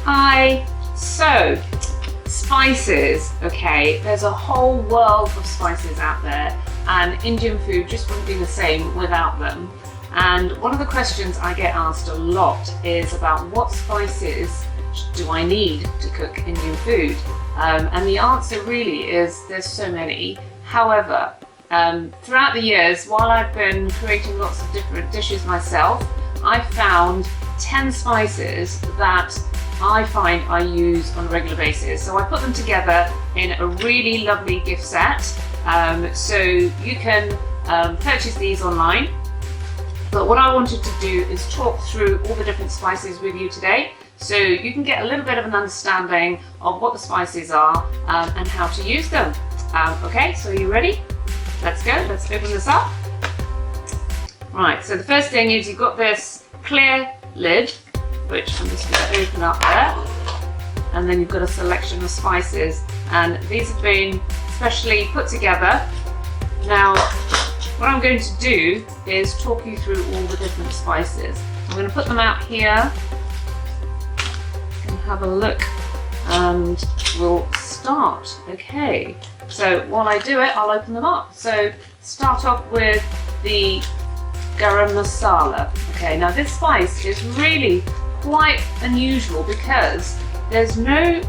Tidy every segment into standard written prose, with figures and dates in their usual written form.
Hi! So, spices, okay, there's a whole world of spices out there and Indian food just wouldn't be the same without them. And one of the questions I get asked a lot is about what spices do I need to cook Indian food? And the answer really is there's so many. However, throughout the years, while I've been creating lots of different dishes myself, I've found 10 spices that I find I use on a regular basis. So I put them together in a really lovely gift set. So you can purchase these online. But what I wanted to do is talk through all the different spices with you today, so you can get a little bit of an understanding of what the spices are and how to use them. Okay, so are you ready? Let's go, let's open this up. Right, so the first thing is you've got this clear lid, which I'm just going to open up there, and then you've got a selection of spices, and these have been specially put together. Now what I'm going to do is talk you through all the different spices. I'm going to put them out here. You can have a look and we'll start. Okay, so while I do it, I'll open them up. So start off with the garam masala. Okay, now this spice is really quite unusual because there's no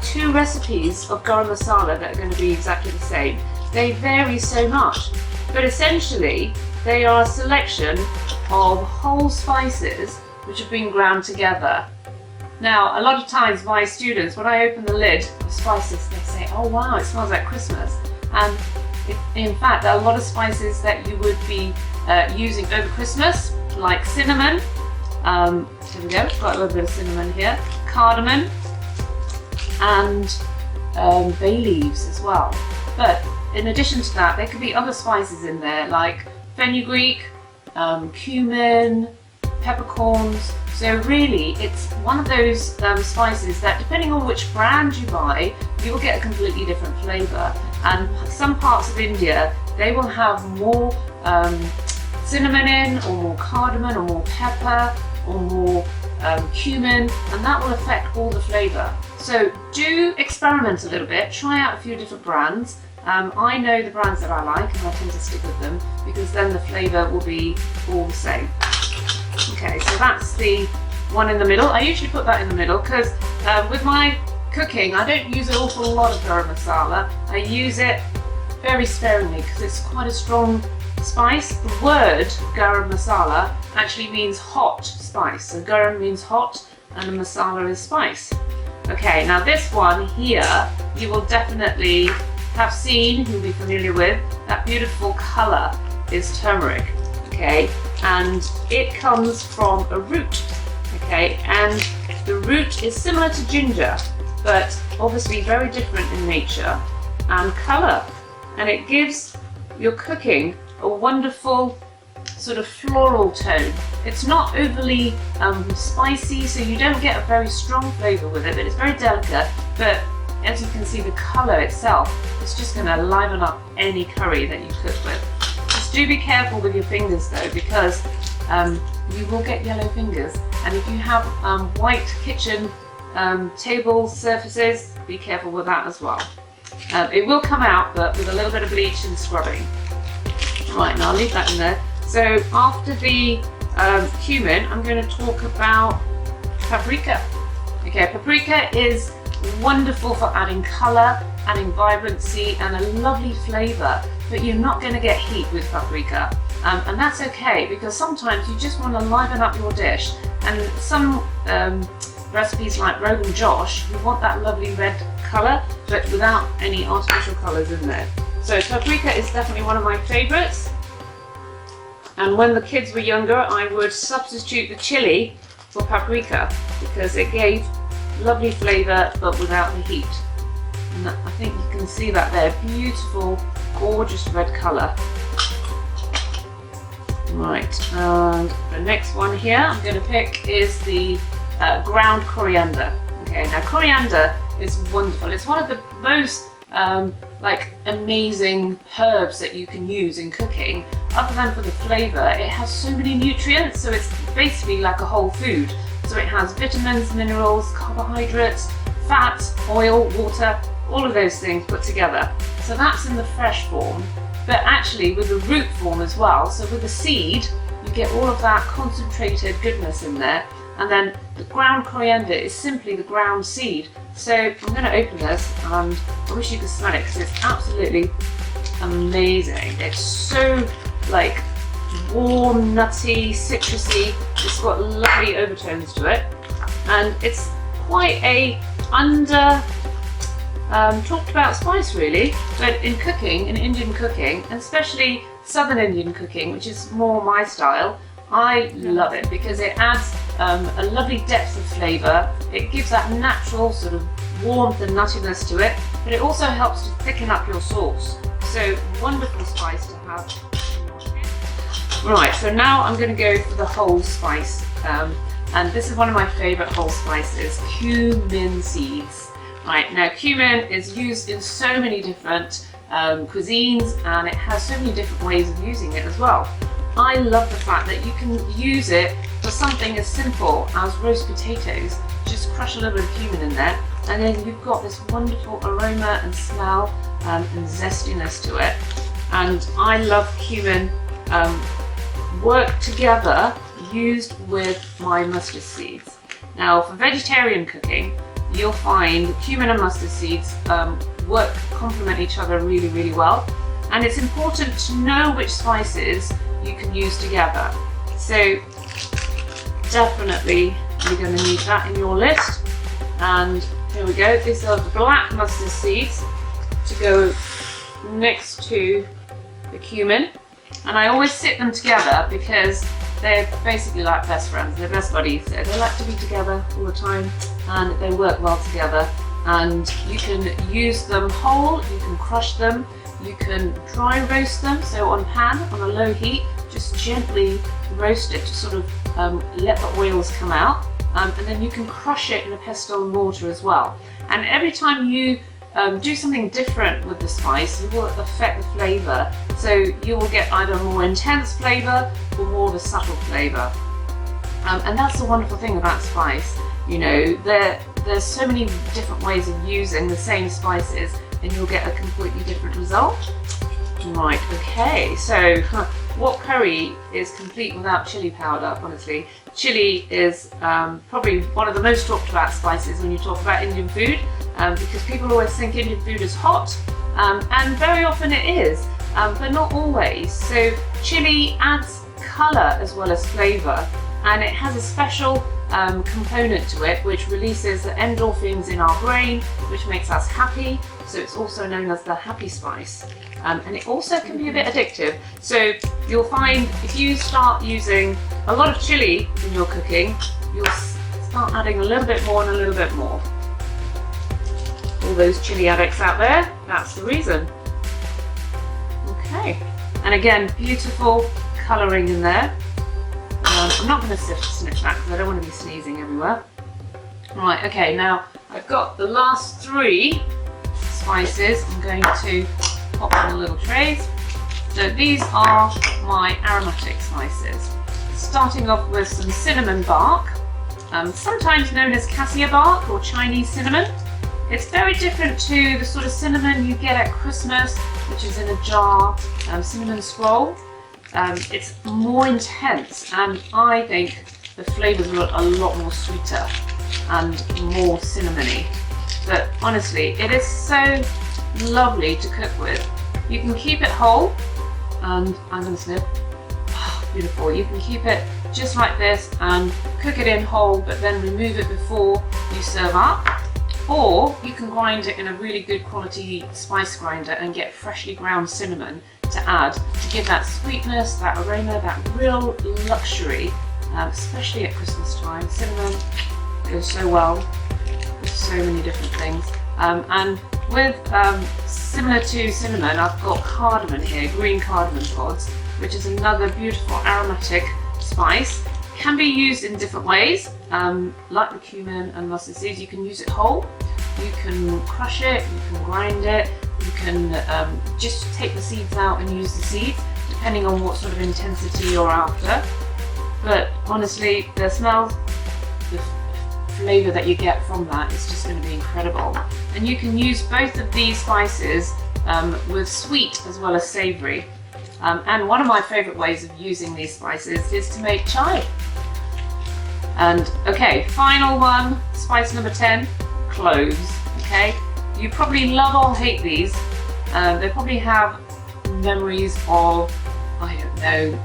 two recipes of garam masala that are going to be exactly the same. They vary so much, but essentially they are a selection of whole spices which have been ground together. Now, a lot of times my students, when I open the lid of spices, they say, oh wow, it smells like Christmas. And in fact, there are a lot of spices that you would be using over Christmas, like cinnamon. Here we go, got a little bit of cinnamon here. Cardamom and bay leaves as well. But in addition to that, there could be other spices in there like fenugreek, cumin, peppercorns. So really, it's one of those spices that, depending on which brand you buy, you will get a completely different flavour. And some parts of India, they will have more cinnamon in, or more cardamom, or more pepper, or more cumin, and that will affect all the flavour. So do experiment a little bit, try out a few different brands. I know the brands that I like and I tend to stick with them because then the flavour will be all the same. Okay, so that's the one in the middle. I usually put that in the middle because with my cooking I don't use an awful lot of garam masala. I use it very sparingly because it's quite a strong spice. The word garam masala actually means hot spice. So garam means hot and the masala is spice. Okay, now this one here you will definitely have seen, you'll be familiar with, that beautiful colour is turmeric, okay, and it comes from a root, okay, and the root is similar to ginger, but obviously very different in nature and colour, and it gives your cooking a wonderful sort of floral tone. It's not overly spicy, so you don't get a very strong flavour with it, but it's very delicate, but as you can see, the colour itself is just going to liven up any curry that you cook with. Just do be careful with your fingers though, because you will get yellow fingers, and if you have white kitchen table surfaces, be careful with that as well. It will come out, but with a little bit of bleach and scrubbing. Right, now I'll leave that in there. So after the cumin, I'm going to talk about paprika. Okay, paprika is wonderful for adding colour, adding vibrancy and a lovely flavour, but you're not going to get heat with paprika, and that's okay because sometimes you just want to liven up your dish, and some recipes like Rogan Josh, you want that lovely red colour but without any artificial colours in there. So paprika is definitely one of my favourites, and when the kids were younger I would substitute the chilli for paprika because it gave lovely flavour but without the heat. And I think you can see that there, beautiful, gorgeous red colour. Right, and the next one here I'm going to pick is the ground coriander. Okay, now coriander is wonderful. It's one of the most like amazing herbs that you can use in cooking. Other than for the flavour, it has so many nutrients, so it's basically like a whole food. So it has vitamins, minerals, carbohydrates, fat, oil, water, all of those things put together. So that's in the fresh form, but actually with the root form as well. So with the seed, you get all of that concentrated goodness in there. And then the ground coriander is simply the ground seed. So I'm going to open this, and I wish you could smell it because it's absolutely amazing. It's so like warm, nutty, citrusy. It's got lovely overtones to it, and it's quite a talked about spice really, but in cooking, in Indian cooking, and especially Southern Indian cooking, which is more my style, I love it because it adds a lovely depth of flavour. It gives that natural sort of warmth and nuttiness to it, but it also helps to thicken up your sauce. So wonderful spice to have. Right, so now I'm going to go for the whole spice, and this is one of my favourite whole spices, cumin seeds. Right, now cumin is used in so many different cuisines, and it has so many different ways of using it as well. I love the fact that you can use it for something as simple as roast potatoes. Just crush a little bit of cumin in there, and then you've got this wonderful aroma and smell and zestiness to it. And I love cumin worked together, used with my mustard seeds. Now for vegetarian cooking, you'll find cumin and mustard seeds complement each other really, really well. And it's important to know which spices you can use together. So definitely you're going to need that in your list. And here we go, these are the black mustard seeds to go next to the cumin. And I always sit them together because they're basically like best friends, they're best buddies. So they like to be together all the time, and they work well together. And you can use them whole, you can crush them, you can dry roast them, so on pan, on a low heat, just gently roast it to sort of let the oils come out. And then you can crush it in a pestle and mortar as well. And every time you do something different with the spice, it will affect the flavour. So you will get either a more intense flavour or more of a subtle flavour. And that's the wonderful thing about spice. You know, there's so many different ways of using the same spices, and you'll get a completely different result. Right, okay, so what curry is complete without chili powder, honestly? Chili is probably one of the most talked about spices when you talk about Indian food, because people always think Indian food is hot, and very often it is, but not always. So chili adds colour as well as flavour, and it has a special component to it which releases the endorphins in our brain, which makes us happy. So it's also known as the happy spice, and it also can be a bit addictive. So you'll find if you start using a lot of chili in your cooking, you'll start adding a little bit more and a little bit more. All those chili addicts out there, that's the reason. Okay, and again, beautiful colouring in there. I'm not going to snip that because I don't want to be sneezing everywhere. Right, okay, now I've got the last three spices I'm going to pop on the little trays. So these are my aromatic spices. Starting off with some cinnamon bark, sometimes known as cassia bark or Chinese cinnamon. It's very different to the sort of cinnamon you get at Christmas, which is in a jar, cinnamon scroll. It's more intense, and I think the flavours are a lot more sweeter and more cinnamony. But honestly, it is so lovely to cook with. You can keep it whole, and I'm going to snip. Oh, beautiful. You can keep it just like this and cook it in whole, but then remove it before you serve up. Or you can grind it in a really good quality spice grinder and get freshly ground cinnamon to add to give that sweetness, that aroma, that real luxury, especially at Christmas time. Cinnamon goes so well with so many different things. And with similar to cinnamon, I've got cardamom here, green cardamom pods, which is another beautiful aromatic spice. Can be used in different ways, like the cumin and mustard seeds. You can use it whole, you can crush it, you can grind it, you can just take the seeds out and use the seeds, depending on what sort of intensity you're after. But honestly, the smell the flavor that you get from that is just going to be incredible. And you can use both of these spices with sweet as well as savory. And one of my favorite ways of using these spices is to make chai. And okay, final one, spice number 10, cloves. Okay, you probably love or hate these. They probably have memories of, I don't know,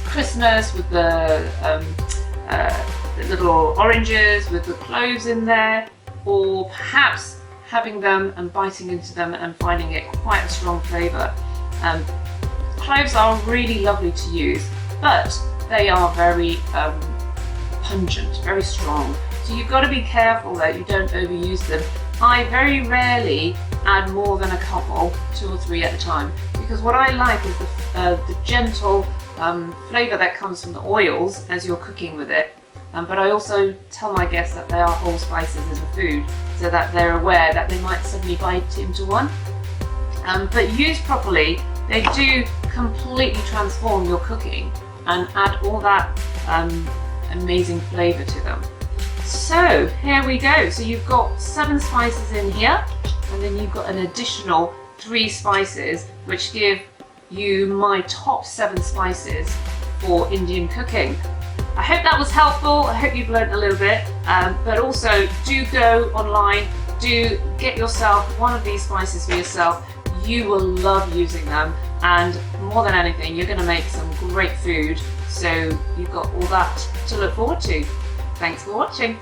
Christmas with the little oranges with the cloves in there, or perhaps having them and biting into them and finding it quite a strong flavour. Cloves are really lovely to use, but they are very pungent, very strong. So you've got to be careful that you don't overuse them. I very rarely add more than a couple, 2 or 3 at a time, because what I like is the gentle flavour that comes from the oils as you're cooking with it. But I also tell my guests that they are whole spices in the food, so that they're aware that they might suddenly bite into one. But used properly, they do completely transform your cooking and add all that amazing flavour to them. So here we go. So you've got 7 spices in here, and then you've got an additional 3 spices, which give you my top 7 spices for Indian cooking. I hope that was helpful. I hope you've learned a little bit, but also do go online, do get yourself one of these spices for yourself. You will love using them, and more than anything, you're going to make some great food, so you've got all that to look forward to. Thanks for watching.